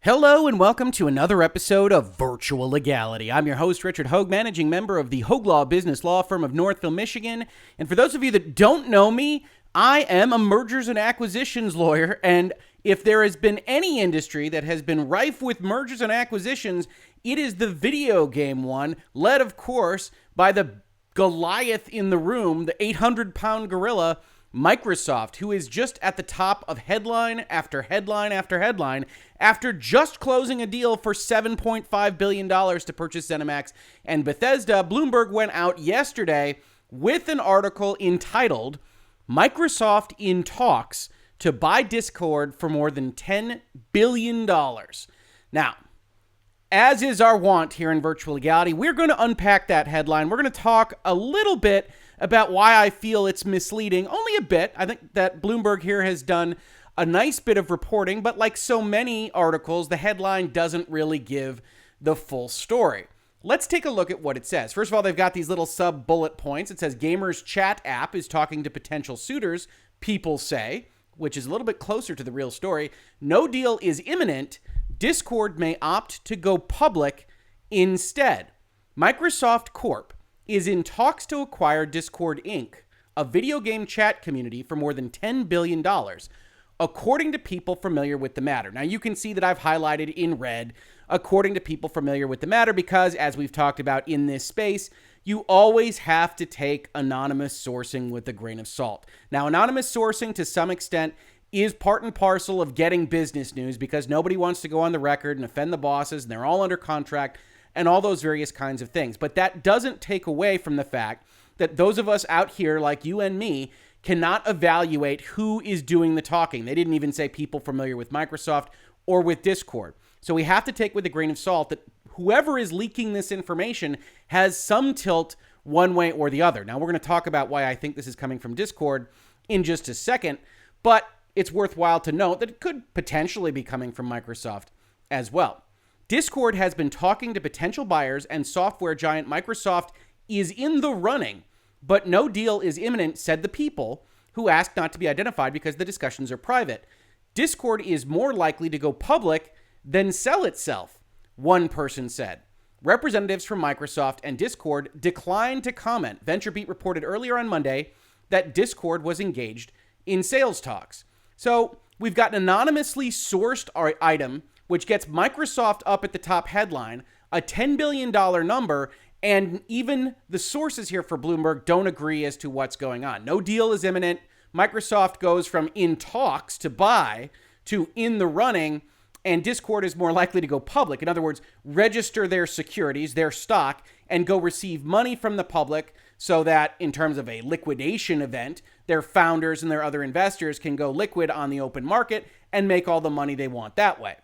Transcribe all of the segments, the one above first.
Hello and welcome to another episode of Virtual Legality. I'm your host, Richard Hoeg, managing member of the Hoeg Law business law firm of Northville, Michigan. And for those of you that don't know me, I am a mergers and acquisitions lawyer. And if there has been any industry that has been rife with mergers and acquisitions, it is the video game one, led, of course, by the Goliath in the room, the 800-pound gorilla, Microsoft, who is just at the top of headline after headline after headline after just closing a deal for $7.5 billion to purchase ZeniMax and Bethesda. Bloomberg went out yesterday with an article entitled Microsoft in Talks to Buy Discord for More Than $10 billion. Now, as is our wont here in Virtual Legality, we're going to unpack that headline. We're going to talk a little bit about why I feel it's misleading, only a bit. I think that Bloomberg here has done a nice bit of reporting, but like so many articles, the headline doesn't really give the full story. Let's take a look at what it says. First of all, they've got these little sub-bullet points. It says, Gamers Chat app is talking to potential suitors, people say, which is a little bit closer to the real story. No deal is imminent. Discord may opt to go public instead. Microsoft Corp is in talks to acquire Discord Inc., a video game chat community, for more than $10 billion, according to people familiar with the matter. Now, you can see that I've highlighted in red, according to people familiar with the matter, because, as we've talked about in this space, you always have to take anonymous sourcing with a grain of salt. Now, anonymous sourcing, to some extent, is part and parcel of getting business news, because nobody wants to go on the record and offend the bosses, and they're all under contract, and all those various kinds of things. But that doesn't take away from the fact that those of us out here, like you and me, cannot evaluate who is doing the talking. They didn't even say people familiar with Microsoft or with Discord. So we have to take with a grain of salt that whoever is leaking this information has some tilt one way or the other. Now, we're going to talk about why I think this is coming from Discord in just a second, but it's worthwhile to note that it could potentially be coming from Microsoft as well. Discord has been talking to potential buyers, and software giant Microsoft is in the running, but no deal is imminent, said the people, who asked not to be identified because the discussions are private. Discord is more likely to go public than sell itself, one person said. Representatives from Microsoft and Discord declined to comment. VentureBeat reported earlier on Monday that Discord was engaged in sales talks. So we've got an anonymously sourced item, which gets Microsoft up at the top headline, a $10 billion number, and even the sources here for Bloomberg don't agree as to what's going on. No deal is imminent. Microsoft goes from in talks to buy to in the running, and Discord is more likely to go public. In other words, register their securities, their stock, and go receive money from the public so that in terms of a liquidation event, their founders and their other investors can go liquid on the open market and make all the money they want that way.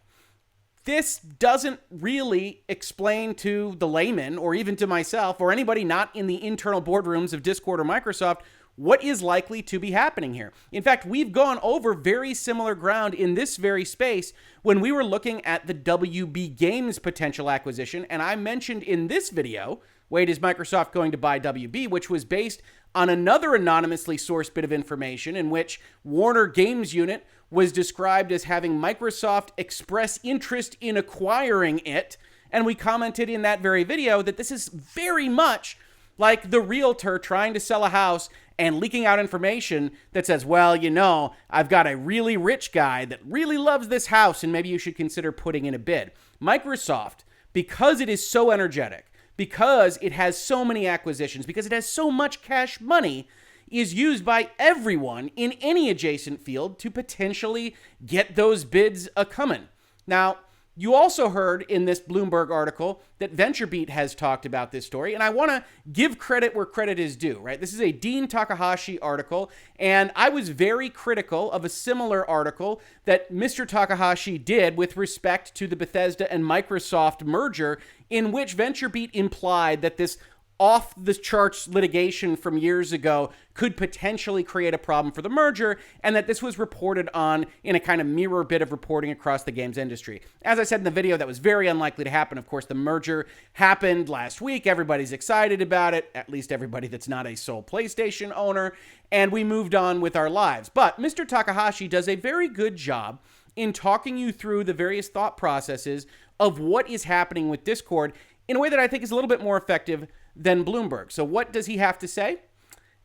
This doesn't really explain to the layman or even to myself or anybody not in the internal boardrooms of Discord or Microsoft what is likely to be happening here. In fact, we've gone over very similar ground in this very space when we were looking at the WB Games potential acquisition, and I mentioned in this video, wait, is Microsoft going to buy WB, which was based on another anonymously sourced bit of information in which Warner Games unit was described as having Microsoft express interest in acquiring it. And we commented in that very video that this is very much like the realtor trying to sell a house and leaking out information that says, well, you know, I've got a really rich guy that really loves this house and maybe you should consider putting in a bid. Microsoft, because it is so energetic, because it has so many acquisitions, because it has so much cash money, is used by everyone in any adjacent field to potentially get those bids a-coming. Now, you also heard in this Bloomberg article that VentureBeat has talked about this story, and I want to give credit where credit is due, right? This is a Dean Takahashi article, and I was very critical of a similar article that Mr. Takahashi did with respect to the Bethesda and Microsoft merger, in which VentureBeat implied that this off-the-charts litigation from years ago could potentially create a problem for the merger, and that this was reported on in a kind of mirror bit of reporting across the games industry. As I said in the video, that was very unlikely to happen. Of course, the merger happened last week. Everybody's excited about it, at least everybody that's not a sole PlayStation owner, and we moved on with our lives. But Mr. Takahashi does a very good job in talking you through the various thought processes of what is happening with Discord in a way that I think is a little bit more effective than Bloomberg. So what does he have to say?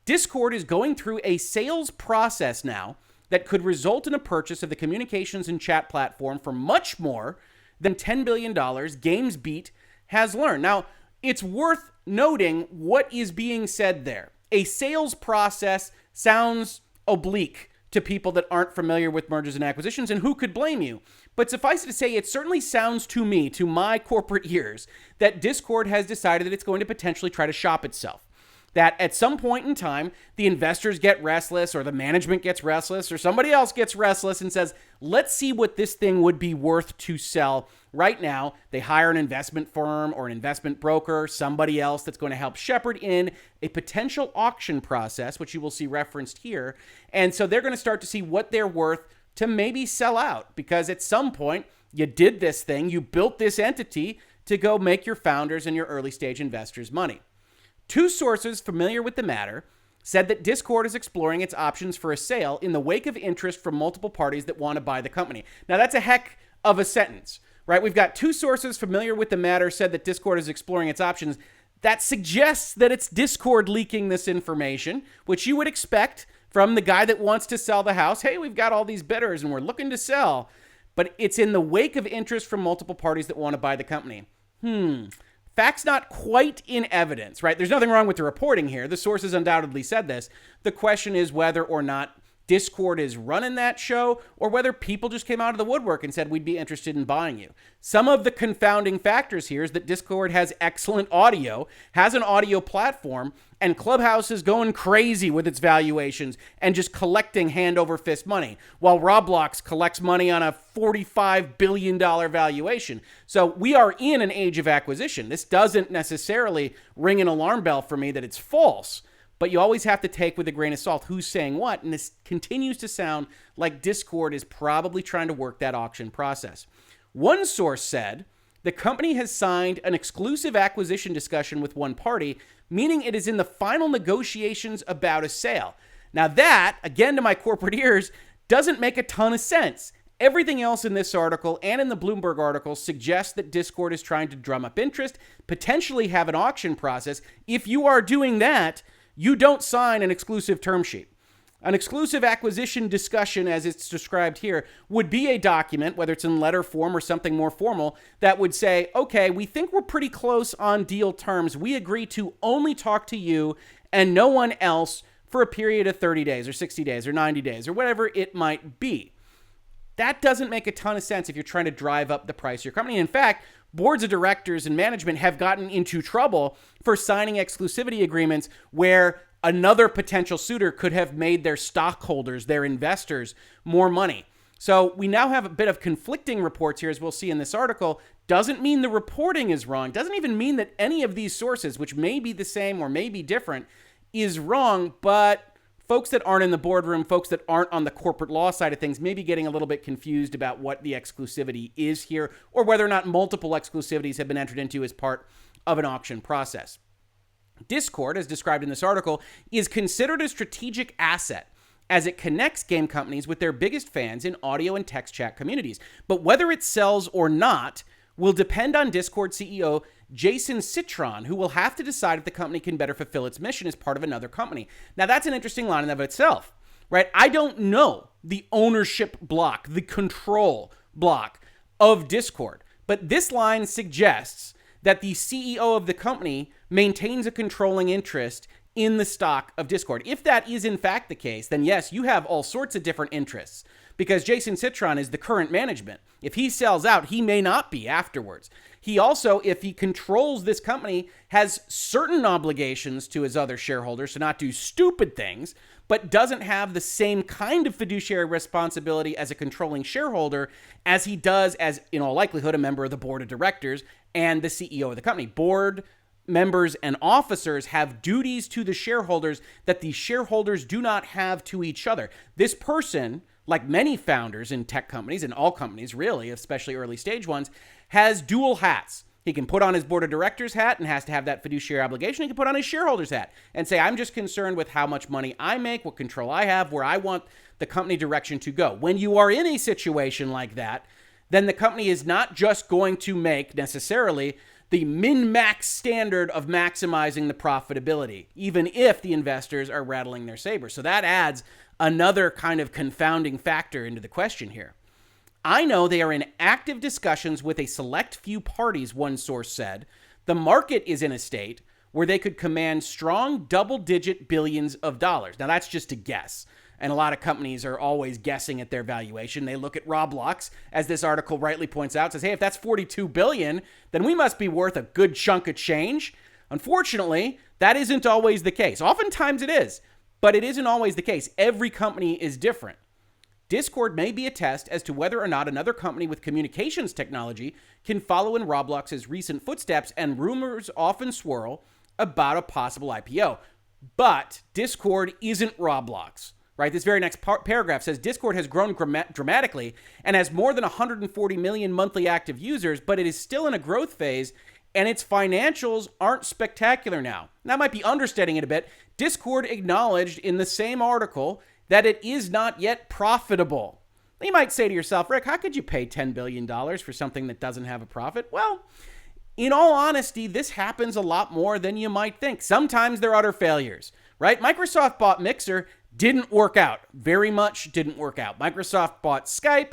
Discord is going through a sales process now that could result in a purchase of the communications and chat platform for much more than $10 billion, GamesBeat has learned. Now, it's worth noting what is being said there. A sales process sounds oblique to people that aren't familiar with mergers and acquisitions, and who could blame you? But suffice it to say, it certainly sounds to me, to my corporate ears, that Discord has decided that it's going to potentially try to shop itself. That at some point in time, the investors get restless, or the management gets restless, or somebody else gets restless and says, let's see what this thing would be worth to sell right now. They hire an investment firm or an investment broker, somebody else that's going to help shepherd in a potential auction process, which you will see referenced here. And so they're going to start to see what they're worth to maybe sell out, because at some point you did this thing, you built this entity to go make your founders and your early stage investors money. Two sources familiar with the matter said that Discord is exploring its options for a sale in the wake of interest from multiple parties that want to buy the company. Now, that's a heck of a sentence, right? We've got two sources familiar with the matter said that Discord is exploring its options. That suggests that it's Discord leaking this information, which you would expect from the guy that wants to sell the house. Hey, we've got all these bidders and we're looking to sell. But it's in the wake of interest from multiple parties that want to buy the company. Facts not quite in evidence, right? There's nothing wrong with the reporting here. The sources undoubtedly said this. The question is whether or not Discord is running that show, or whether people just came out of the woodwork and said, we'd be interested in buying you. Some of the confounding factors here is that Discord has excellent audio, has an audio platform, and Clubhouse is going crazy with its valuations and just collecting hand over fist money, while Roblox collects money on a $45 billion valuation. So we are in an age of acquisition. This doesn't necessarily ring an alarm bell for me that it's false, but you always have to take with a grain of salt who's saying what, and this continues to sound like Discord is probably trying to work that auction process. One source said the company has signed an exclusive acquisition discussion with one party, meaning it is in the final negotiations about a sale. Now that, again to my corporate ears, doesn't make a ton of sense. Everything else in this article and in the Bloomberg article suggests that Discord is trying to drum up interest, potentially have an auction process. If you are doing that, you don't sign an exclusive term sheet. An exclusive acquisition discussion, as it's described here, would be a document, whether it's in letter form or something more formal, that would say, okay, we think we're pretty close on deal terms. We agree to only talk to you and no one else for a period of 30 days or 60 days or 90 days or whatever it might be. That doesn't make a ton of sense if you're trying to drive up the price of your company. In fact, boards of directors and management have gotten into trouble for signing exclusivity agreements where another potential suitor could have made their stockholders, their investors, more money. So we now have a bit of conflicting reports here, as we'll see in this article. Doesn't mean the reporting is wrong. Doesn't even mean that any of these sources, which may be the same or may be different, is wrong, but folks that aren't in the boardroom, folks that aren't on the corporate law side of things, may be getting a little bit confused about what the exclusivity is here, or whether or not multiple exclusivities have been entered into as part of an auction process. Discord, as described in this article, is considered a strategic asset as it connects game companies with their biggest fans in audio and text chat communities. But whether it sells or not will depend on Discord CEO Jason Citron, who will have to decide if the company can better fulfill its mission as part of another company. Now, that's an interesting line in and of itself, right? I don't know the ownership block, the control block of Discord, but this line suggests that the CEO of the company maintains a controlling interest in the stock of Discord. If that is in fact the case, then yes, you have all sorts of different interests, because Jason Citron is the current management. If he sells out, he may not be afterwards. He also, if he controls this company, has certain obligations to his other shareholders to not do stupid things, but doesn't have the same kind of fiduciary responsibility as a controlling shareholder as he does as, in all likelihood, a member of the board of directors and the CEO of the company. Board members and officers have duties to the shareholders that the shareholders do not have to each other. This person, like many founders in tech companies, and all companies really, especially early stage ones, has dual hats. He can put on his board of directors hat and has to have that fiduciary obligation. He can put on his shareholders hat and say, I'm just concerned with how much money I make, what control I have, where I want the company direction to go. When you are in a situation like that, then the company is not just going to make necessarily the min-max standard of maximizing the profitability, even if the investors are rattling their sabers. So that adds another kind of confounding factor into the question here. I know they are in active discussions with a select few parties, one source said. The market is in a state where they could command strong double-digit billions of dollars. Now, that's just a guess. And a lot of companies are always guessing at their valuation. They look at Roblox, as this article rightly points out, says, hey, if that's $42 billion, then we must be worth a good chunk of change. Unfortunately, that isn't always the case. Oftentimes it is, but it isn't always the case. Every company is different. Discord may be a test as to whether or not another company with communications technology can follow in Roblox's recent footsteps, and rumors often swirl about a possible IPO. But Discord isn't Roblox, right? This very next paragraph says Discord has grown dramatically and has more than 140 million monthly active users, but it is still in a growth phase and its financials aren't spectacular now. That might be understating it a bit. Discord acknowledged in the same article that it is not yet profitable. You might say to yourself, Rick, how could you pay $10 billion for something that doesn't have a profit? Well, in all honesty, this happens a lot more than you might think. Sometimes they're utter failures, right? Microsoft bought Mixer, didn't work out. Very much didn't work out. Microsoft bought Skype,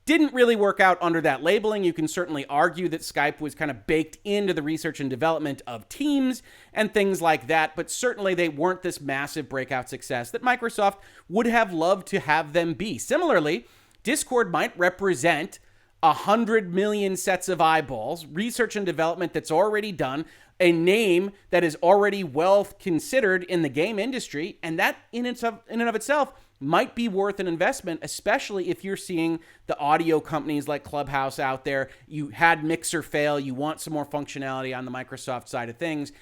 didn't really work out under that labeling. You can certainly argue that Skype was kind of baked into the research and development of Teams and things like that, but certainly they weren't this massive breakout success that Microsoft would have loved to have them be. Similarly, Discord might represent 100 million sets of eyeballs, research and development that's already done, a name that is already well considered in the game industry, and that in and of itself might be worth an investment, especially if you're seeing the audio companies like Clubhouse out there. You had Mixer fail. You want some more functionality on the Microsoft side of things.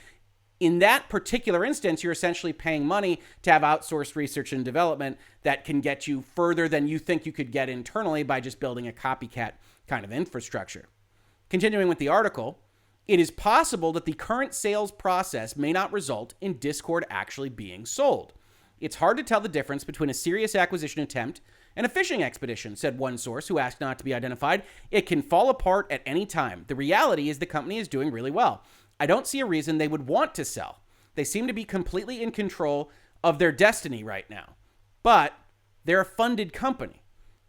In that particular instance, you're essentially paying money to have outsourced research and development that can get you further than you think you could get internally by just building a copycat kind of infrastructure. Continuing with the article, it is possible that the current sales process may not result in Discord actually being sold. It's hard to tell the difference between a serious acquisition attempt and a fishing expedition, said one source who asked not to be identified. It can fall apart at any time. The reality is the company is doing really well. I don't see a reason they would want to sell. They seem to be completely in control of their destiny right now. But they're a funded company,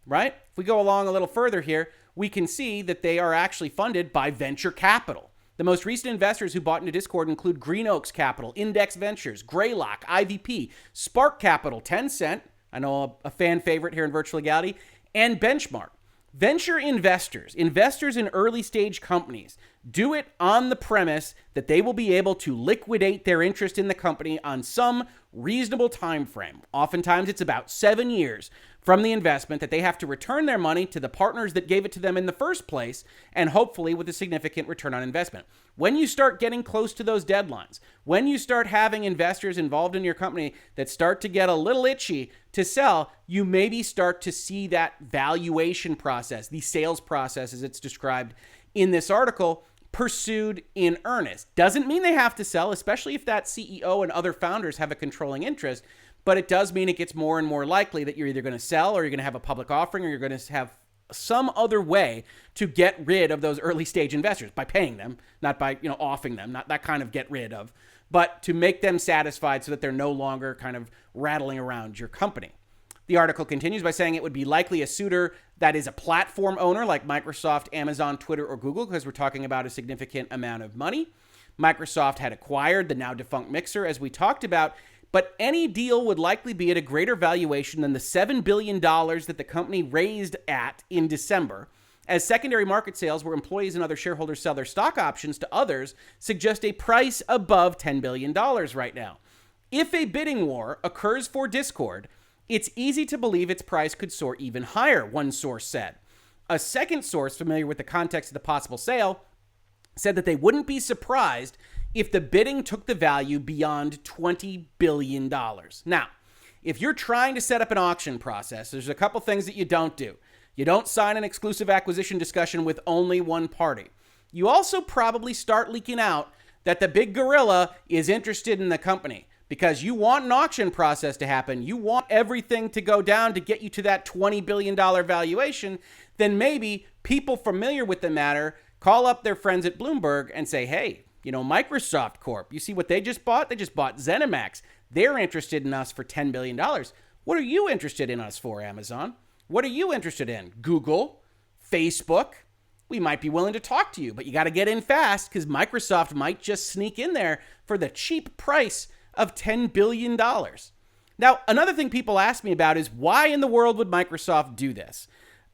right? If we go along a little further here, we can see that they are actually funded by venture capital. The most recent investors who bought into Discord include Green Oaks Capital, Index Ventures, Greylock, IVP, Spark Capital, Tencent, I know a fan favorite here in Virtual Legality, and Benchmark. Venture investors in early stage companies, do it on the premise that they will be able to liquidate their interest in the company on some reasonable time frame. Oftentimes it's about 7 years from the investment that they have to return their money to the partners that gave it to them in the first place, and hopefully with a significant return on investment. When you start getting close to those deadlines, when you start having investors involved in your company that start to get a little itchy to sell, you maybe start to see that valuation process, the sales process as it's described in this article, pursued in earnest. Doesn't mean they have to sell, especially if that CEO and other founders have a controlling interest, but it does mean it gets more and more likely that you're either going to sell or you're going to have a public offering or you're going to have some other way to get rid of those early stage investors by paying them, not by, offing them, not that kind of get rid of, but to make them satisfied so that they're no longer kind of rattling around your company. The article continues by saying it would be likely a suitor that is a platform owner like Microsoft, Amazon, Twitter, or Google, because we're talking about a significant amount of money. Microsoft had acquired the now defunct Mixer, as we talked about, but any deal would likely be at a greater valuation than the $7 billion that the company raised at in December, as secondary market sales where employees and other shareholders sell their stock options to others suggest a price above $10 billion right now. If a bidding war occurs for Discord, it's easy to believe its price could soar even higher, one source said. A second source familiar with the context of the possible sale said that they wouldn't be surprised if the bidding took the value beyond $20 billion. Now, if you're trying to set up an auction process, there's a couple things that you don't do. You don't sign an exclusive acquisition discussion with only one party. you also probably start leaking out that the big gorilla is interested in the company because you want an auction process to happen. You want everything to go down to get you to that $20 billion valuation. Then maybe people familiar with the matter call up their friends at Bloomberg and say, hey, Microsoft Corp, you see what they just bought? They just bought ZeniMax. They're interested in us for $10 billion. What are you interested in us for, Amazon? What are you interested in? Google, Facebook? We might be willing to talk to you, but you got to get in fast because Microsoft might just sneak in there for the cheap price of $10 billion. Now, another thing people ask me about is why in the world would Microsoft do this?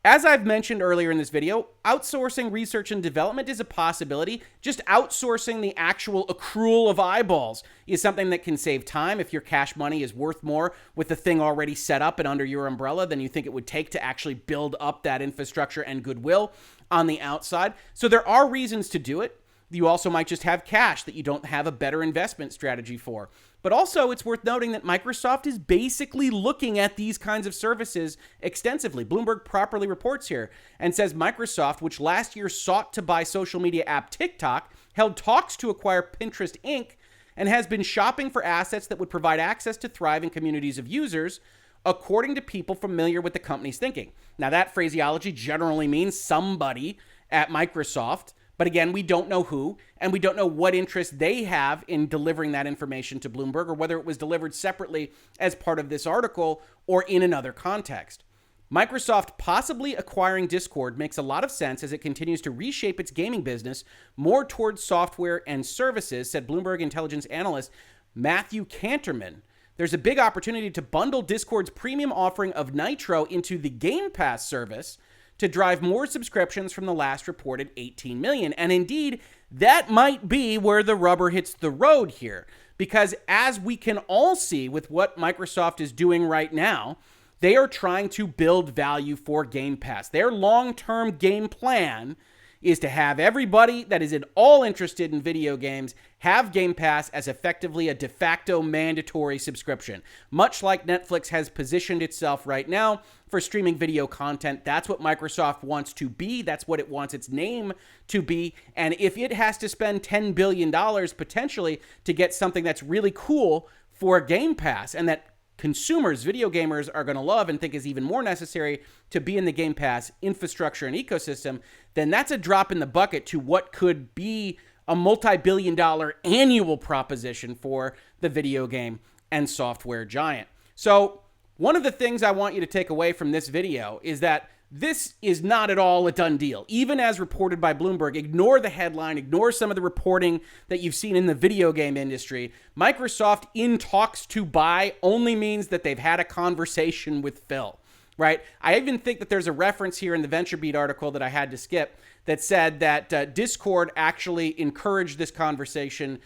As I've mentioned earlier in this video, outsourcing research and development is a possibility. Just outsourcing the actual accrual of eyeballs is something that can save time if your cash money is worth more with the thing already set up and under your umbrella than you think it would take to actually build up that infrastructure and goodwill on the outside. So there are reasons to do it. You also might just have cash that you don't have a better investment strategy for. But also, it's worth noting that Microsoft is basically looking at these kinds of services extensively. Bloomberg properly reports here and says Microsoft, which last year sought to buy social media app TikTok, held talks to acquire Pinterest Inc., and has been shopping for assets that would provide access to thriving communities of users, according to people familiar with the company's thinking. Now, that phraseology generally means somebody at Microsoft. But again, we don't know who, and we don't know what interest they have in delivering that information to Bloomberg, or whether it was delivered separately as part of this article or in another context. Microsoft possibly acquiring Discord makes a lot of sense as it continues to reshape its gaming business more towards software and services, said Bloomberg intelligence analyst Matthew Canterman. There's a big opportunity to bundle Discord's premium offering of Nitro into the Game Pass service to drive more subscriptions from the last reported 18 million. And indeed, that might be where the rubber hits the road here. Because as we can all see with what Microsoft is doing right now, they are trying to build value for Game Pass. Their long-term game plan is to have everybody that is at all interested in video games have Game Pass as effectively a de facto mandatory subscription. Much like Netflix has positioned itself right now for streaming video content, that's what Microsoft wants to be. That's what it wants its name to be. And if it has to spend $10 billion potentially to get something that's really cool for Game Pass and that consumers, video gamers, are going to love and think is even more necessary to be in the Game Pass infrastructure and ecosystem, then that's a drop in the bucket to what could be a multi-billion-dollar annual proposition for the video game and software giant. So one of the things I want you to take away from this video is that this is not at all a done deal. Even as reported by Bloomberg, ignore the headline, ignore some of the reporting that you've seen in the video game industry. Microsoft in talks to buy only means that they've had a conversation with Phil, right? I even think that there's a reference here in the VentureBeat article that I had to skip that said that Discord actually encouraged this conversation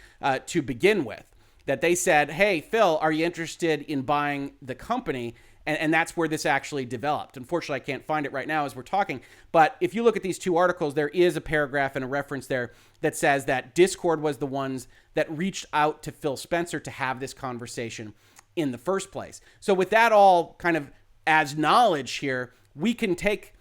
to begin with. That they said, hey, Phil, are you interested in buying the company? And that's where this actually developed. Unfortunately, I can't find it right now as we're talking. But if you look at these two articles, there is a paragraph and a reference there that says that Discord was the ones that reached out to Phil Spencer to have this conversation in the first place. So with that all kind of as knowledge here, we can take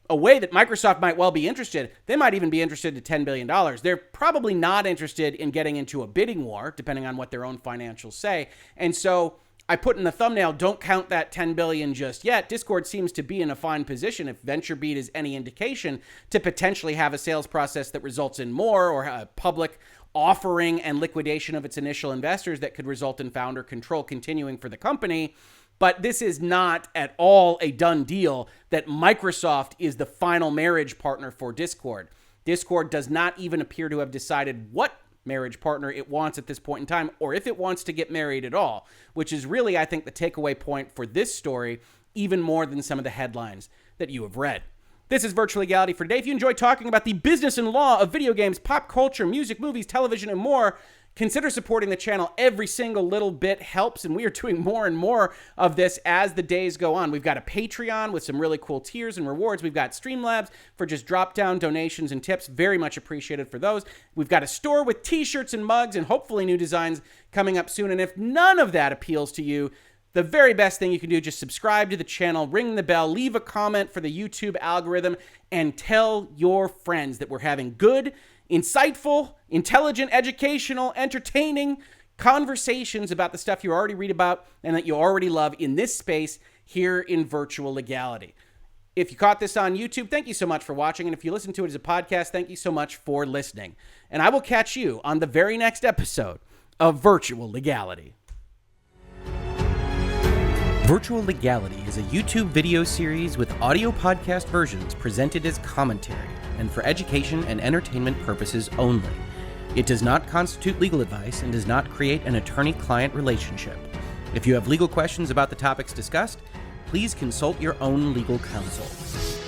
away that Microsoft might well be interested. They might even be interested in $10 billion. They're probably not interested in getting into a bidding war, depending on what their own financials say. And so I put in the thumbnail, don't count that $10 billion just yet. Discord seems to be in a fine position, if VentureBeat is any indication, to potentially have a sales process that results in more, or a public offering and liquidation of its initial investors that could result in founder control continuing for the company. But this is not at all a done deal that Microsoft is the final marriage partner for Discord. Discord does not even appear to have decided what marriage partner it wants at this point in time, or if it wants to get married at all, which is really, I think, the takeaway point for this story, even more than some of the headlines that you have read. This is Virtual Legality for today. If you enjoy talking about the business and law of video games, pop culture, music, movies, television, and more, consider supporting the channel. Every single little bit helps, and we are doing more and more of this as the days go on. We've got a Patreon with some really cool tiers and rewards. We've got Streamlabs for just drop-down donations and tips. Very much appreciated for those. We've got a store with t-shirts and mugs and hopefully new designs coming up soon. And if none of that appeals to you, the very best thing you can do is just subscribe to the channel, ring the bell, leave a comment for the YouTube algorithm, and tell your friends that we're having good, insightful, intelligent, educational, entertaining conversations about the stuff you already read about and that you already love in this space here in Virtual Legality. If you caught this on YouTube, thank you so much for watching. And if you listen to it as a podcast, thank you so much for listening. And I will catch you on the very next episode of Virtual Legality. Virtual Legality is a YouTube video series with audio podcast versions presented as commentary and for education and entertainment purposes only. It does not constitute legal advice and does not create an attorney-client relationship. If you have legal questions about the topics discussed, please consult your own legal counsel.